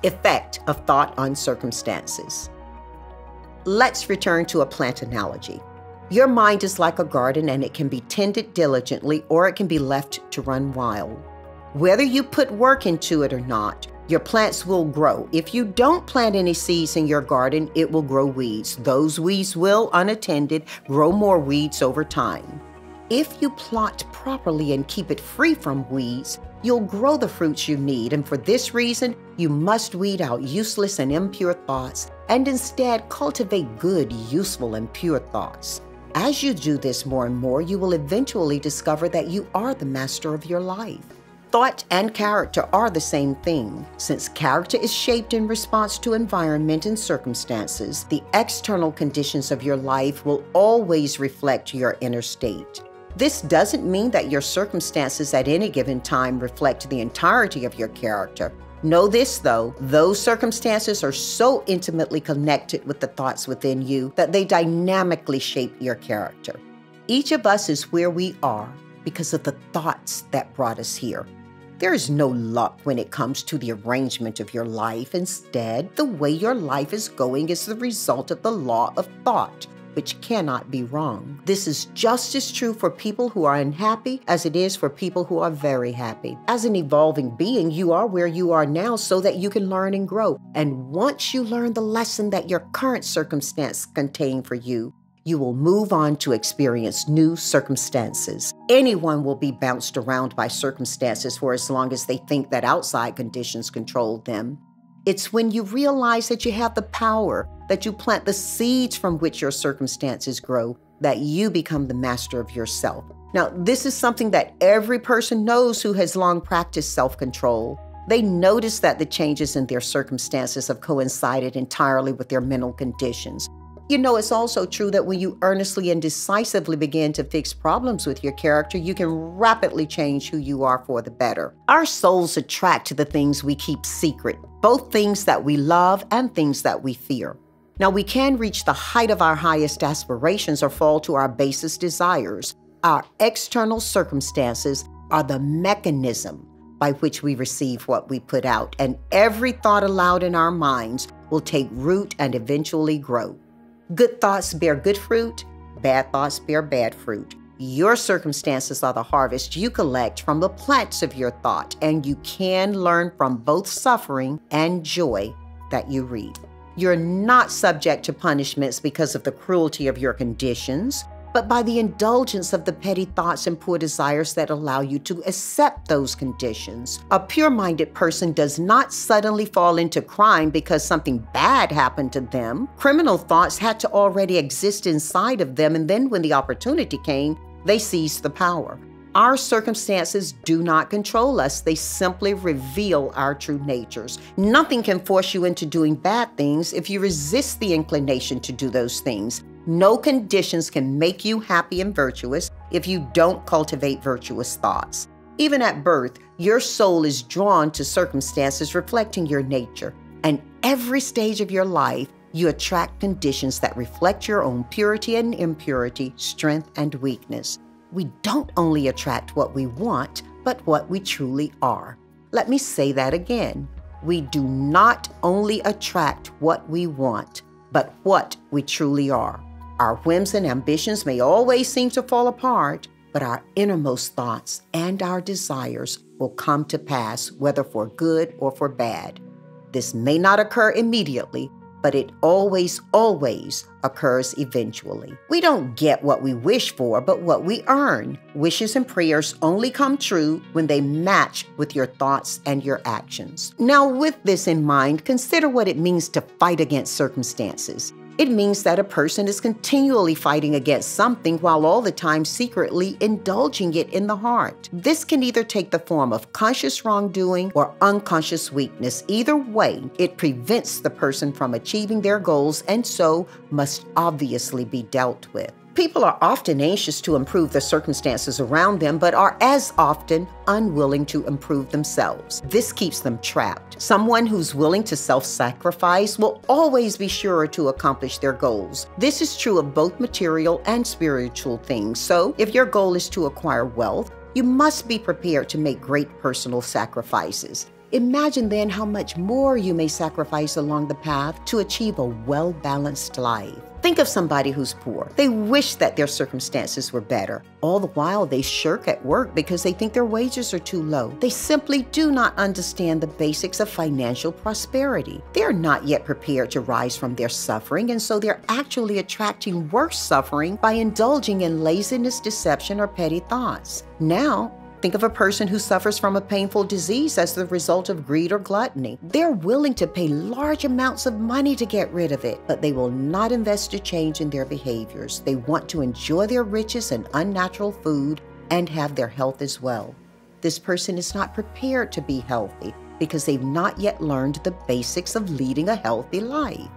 Effect of thought on circumstances. Let's return to a plant analogy. Your mind is like a garden, and it can be tended diligently or it can be left to run wild. Whether you put work into it or not, your plants will grow. If you don't plant any seeds in your garden, it will grow weeds. Those weeds will, unattended, grow more weeds over time. If you plot properly and keep it free from weeds, you'll grow the fruits you need, and for this reason, you must weed out useless and impure thoughts and instead cultivate good, useful, and pure thoughts. As you do this more and more, you will eventually discover that you are the master of your life. Thought and character are the same thing. Since character is shaped in response to environment and circumstances, the external conditions of your life will always reflect your inner state. This doesn't mean that your circumstances at any given time reflect the entirety of your character. Know this, though, those circumstances are so intimately connected with the thoughts within you that they dynamically shape your character. Each of us is where we are because of the thoughts that brought us here. There is no luck when it comes to the arrangement of your life. Instead, the way your life is going is the result of the law of thought, which cannot be wrong. This is just as true for people who are unhappy as it is for people who are very happy. As an evolving being, you are where you are now so that you can learn and grow. And once you learn the lesson that your current circumstance contains for you, you will move on to experience new circumstances. Anyone will be bounced around by circumstances for as long as they think that outside conditions control them. It's when you realize that you have the power, that you plant the seeds from which your circumstances grow, that you become the master of yourself. Now, this is something that every person knows who has long practiced self-control. They notice that the changes in their circumstances have coincided entirely with their mental conditions. You know, it's also true that when you earnestly and decisively begin to fix problems with your character, you can rapidly change who you are for the better. Our souls attract to the things we keep secret, both things that we love and things that we fear. Now, we can reach the height of our highest aspirations or fall to our basest desires. Our external circumstances are the mechanism by which we receive what we put out, and every thought aloud in our minds will take root and eventually grow. Good thoughts bear good fruit, bad thoughts bear bad fruit. Your circumstances are the harvest you collect from the plants of your thought, and you can learn from both suffering and joy that you reap. You're not subject to punishments because of the cruelty of your conditions, but by the indulgence of the petty thoughts and poor desires that allow you to accept those conditions. A pure-minded person does not suddenly fall into crime because something bad happened to them. Criminal thoughts had to already exist inside of them, and then when the opportunity came, they seized the power. Our circumstances do not control us. They simply reveal our true natures. Nothing can force you into doing bad things if you resist the inclination to do those things. No conditions can make you happy and virtuous if you don't cultivate virtuous thoughts. Even at birth, your soul is drawn to circumstances reflecting your nature. And every stage of your life, you attract conditions that reflect your own purity and impurity, strength and weakness. We don't only attract what we want, but what we truly are. Let me say that again. We do not only attract what we want, but what we truly are. Our whims and ambitions may always seem to fall apart, but our innermost thoughts and our desires will come to pass, whether for good or for bad. This may not occur immediately, but it always occurs eventually. We don't get what we wish for, but what we earn. Wishes and prayers only come true when they match with your thoughts and your actions. Now, with this in mind, consider what it means to fight against circumstances. It means that a person is continually fighting against something while all the time secretly indulging it in the heart. This can either take the form of conscious wrongdoing or unconscious weakness. Either way, it prevents the person from achieving their goals and so must obviously be dealt with. People are often anxious to improve the circumstances around them, but are as often unwilling to improve themselves. This keeps them trapped. Someone who's willing to self-sacrifice will always be sure to accomplish their goals. This is true of both material and spiritual things. So, if your goal is to acquire wealth, you must be prepared to make great personal sacrifices. Imagine then how much more you may sacrifice along the path to achieve a well-balanced life. Think of somebody who's poor. They wish that their circumstances were better. All the while, they shirk at work because they think their wages are too low. They simply do not understand the basics of financial prosperity. They are not yet prepared to rise from their suffering, and so they're actually attracting worse suffering by indulging in laziness, deception, or petty thoughts. Now, think of a person who suffers from a painful disease as the result of greed or gluttony. They're willing to pay large amounts of money to get rid of it, but they will not invest a change in their behaviors. They want to enjoy their riches and unnatural food and have their health as well. This person is not prepared to be healthy because they've not yet learned the basics of leading a healthy life.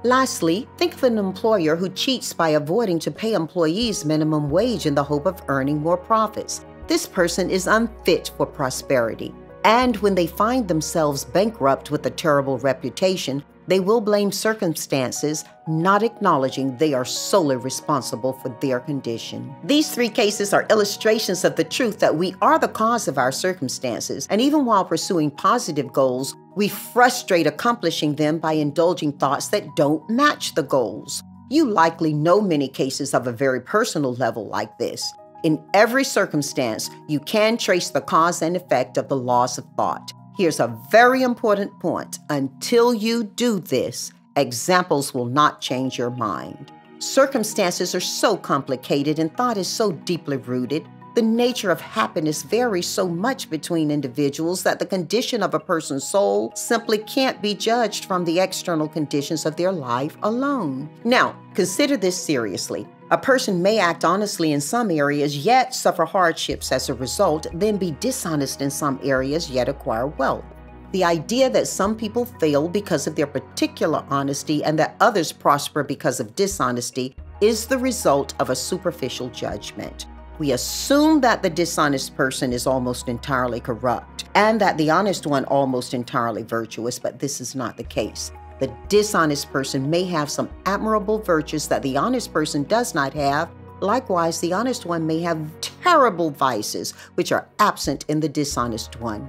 Lastly, think of an employer who cheats by avoiding to pay employees minimum wage in the hope of earning more profits. This person is unfit for prosperity, and when they find themselves bankrupt with a terrible reputation, they will blame circumstances, not acknowledging they are solely responsible for their condition. These three cases are illustrations of the truth that we are the cause of our circumstances, and even while pursuing positive goals, we frustrate accomplishing them by indulging thoughts that don't match the goals. You likely know many cases of a very personal level like this. In every circumstance, you can trace the cause and effect of the laws of thought. Here's a very important point. Until you do this, examples will not change your mind. Circumstances are so complicated and thought is so deeply rooted. The nature of happiness varies so much between individuals that the condition of a person's soul simply can't be judged from the external conditions of their life alone. Now, consider this seriously. A person may act honestly in some areas, yet suffer hardships as a result, then be dishonest in some areas, yet acquire wealth. The idea that some people fail because of their particular honesty and that others prosper because of dishonesty is the result of a superficial judgment. We assume that the dishonest person is almost entirely corrupt and that the honest one almost entirely virtuous, but this is not the case. The dishonest person may have some admirable virtues that the honest person does not have. Likewise, the honest one may have terrible vices which are absent in the dishonest one.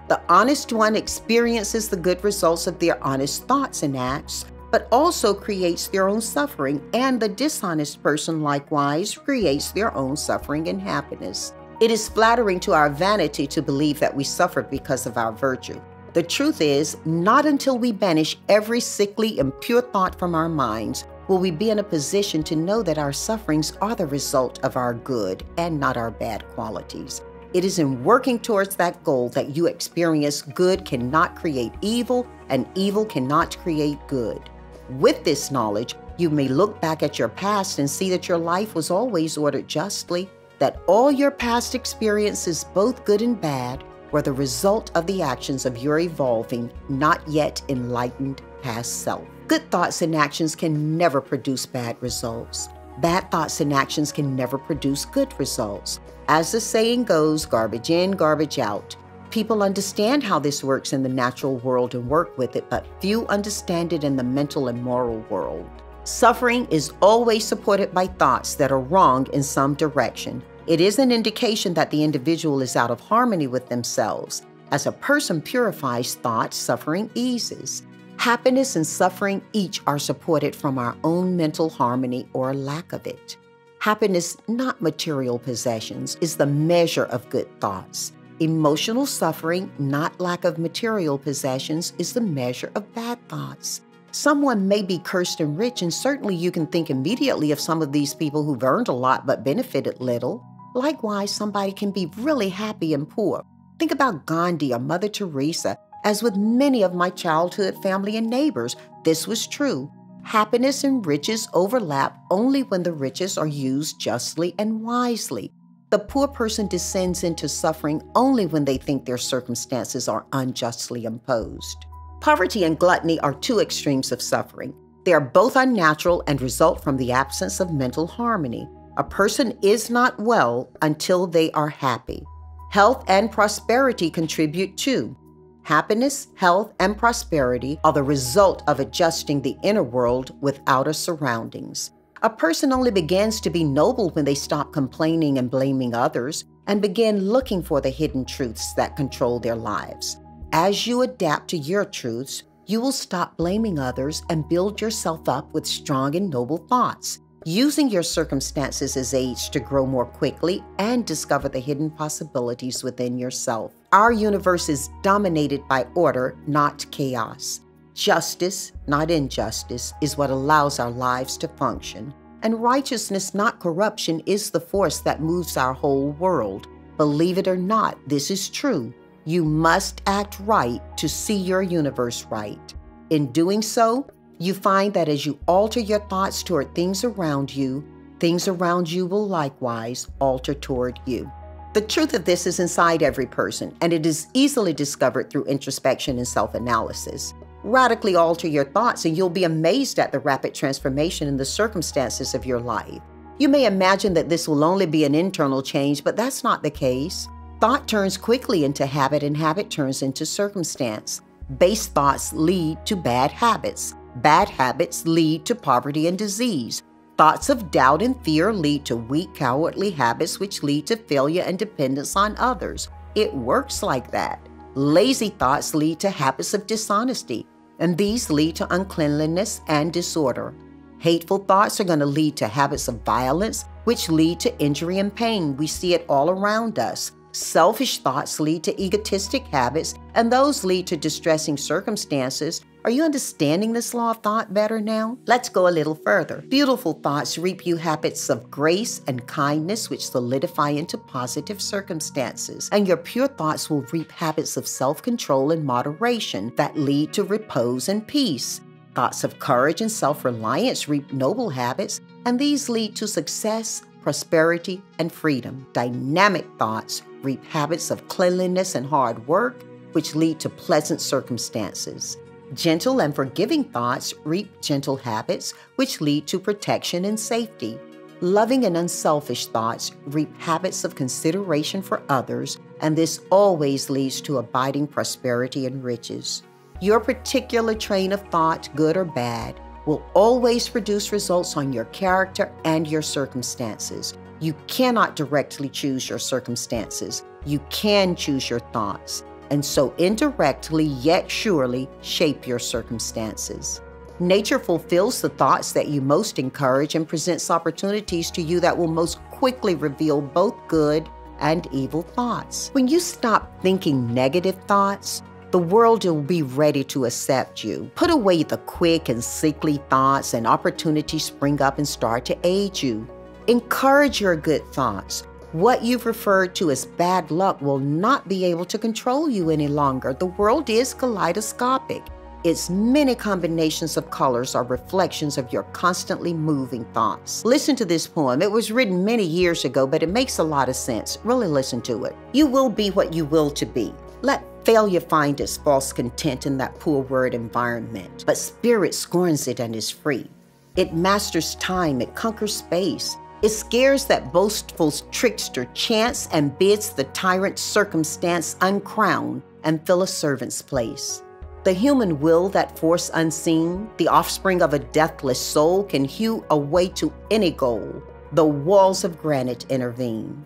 The honest one experiences the good results of their honest thoughts and acts, but also creates their own suffering, and the dishonest person likewise creates their own suffering and happiness. It is flattering to our vanity to believe that we suffered because of our virtue. The truth is, not until we banish every sickly, impure thought from our minds will we be in a position to know that our sufferings are the result of our good and not our bad qualities. It is in working towards that goal that you experience good cannot create evil and evil cannot create good. With this knowledge, you may look back at your past and see that your life was always ordered justly, that all your past experiences, both good and bad, were the result of the actions of your evolving, not yet enlightened past self. Good thoughts and actions can never produce bad results. Bad thoughts and actions can never produce good results. As the saying goes, garbage in, garbage out. People understand how this works in the natural world and work with it, but few understand it in the mental and moral world. Suffering is always supported by thoughts that are wrong in some direction. It is an indication that the individual is out of harmony with themselves. As a person purifies thought, suffering eases. Happiness and suffering each are supported from our own mental harmony or lack of it. Happiness, not material possessions, is the measure of good thoughts. Emotional suffering, not lack of material possessions, is the measure of bad thoughts. Someone may be cursed and rich, and certainly you can think immediately of some of these people who've earned a lot but benefited little. Likewise, somebody can be really happy and poor. Think about Gandhi or Mother Teresa. As with many of my childhood family and neighbors, this was true. Happiness and riches overlap only when the riches are used justly and wisely. The poor person descends into suffering only when they think their circumstances are unjustly imposed. Poverty and gluttony are two extremes of suffering. They are both unnatural and result from the absence of mental harmony. A person is not well until they are happy. Health and prosperity contribute too. Happiness, health, and prosperity are the result of adjusting the inner world with outer surroundings. A person only begins to be noble when they stop complaining and blaming others and begin looking for the hidden truths that control their lives. As you adapt to your truths, you will stop blaming others and build yourself up with strong and noble thoughts, using your circumstances as aids to grow more quickly and discover the hidden possibilities within yourself. Our universe is dominated by order, not chaos. Justice, not injustice, is what allows our lives to function. And righteousness, not corruption, is the force that moves our whole world. Believe it or not, this is true. You must act right to see your universe right. In doing so, you find that as you alter your thoughts toward things around you will likewise alter toward you. The truth of this is inside every person, and it is easily discovered through introspection and self-analysis. Radically alter your thoughts and you'll be amazed at the rapid transformation in the circumstances of your life. You may imagine that this will only be an internal change, but that's not the case. Thought turns quickly into habit and habit turns into circumstance. Base thoughts lead to bad habits. Bad habits lead to poverty and disease. Thoughts of doubt and fear lead to weak, cowardly habits, which lead to failure and dependence on others. It works like that. Lazy thoughts lead to habits of dishonesty, and these lead to uncleanliness and disorder. Hateful thoughts are going to lead to habits of violence, which lead to injury and pain. We see it all around us. Selfish thoughts lead to egotistic habits, and those lead to distressing circumstances. Are you understanding this law of thought better now? Let's go a little further. Beautiful thoughts reap you habits of grace and kindness, which solidify into positive circumstances. And your pure thoughts will reap habits of self-control and moderation that lead to repose and peace. Thoughts of courage and self-reliance reap noble habits, and these lead to success, prosperity, and freedom. Dynamic thoughts reap habits of cleanliness and hard work, which lead to pleasant circumstances. Gentle and forgiving thoughts reap gentle habits, which lead to protection and safety. Loving and unselfish thoughts reap habits of consideration for others, and this always leads to abiding prosperity and riches. Your particular train of thought, good or bad, will always produce results on your character and your circumstances. You cannot directly choose your circumstances. You can choose your thoughts, and so indirectly yet surely shape your circumstances. Nature fulfills the thoughts that you most encourage and presents opportunities to you that will most quickly reveal both good and evil thoughts. When you stop thinking negative thoughts, the world will be ready to accept you. Put away the quick and sickly thoughts, and opportunities spring up and start to aid you. Encourage your good thoughts. What you've referred to as bad luck will not be able to control you any longer. The world is kaleidoscopic. Its many combinations of colors are reflections of your constantly moving thoughts. Listen to this poem. It was written many years ago, but it makes a lot of sense. Really listen to it. You will be what you will to be. Let failure find its false content in that poor word environment, but spirit scorns it and is free. It masters time, it conquers space. It scares that boastful trickster chance and bids the tyrant circumstance uncrown and fill a servant's place. The human will, that force unseen, the offspring of a deathless soul, can hew a way to any goal. The walls of granite intervene.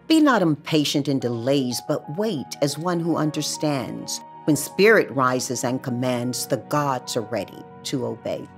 Be not impatient in delays, but wait as one who understands. When spirit rises and commands, the gods are ready to obey.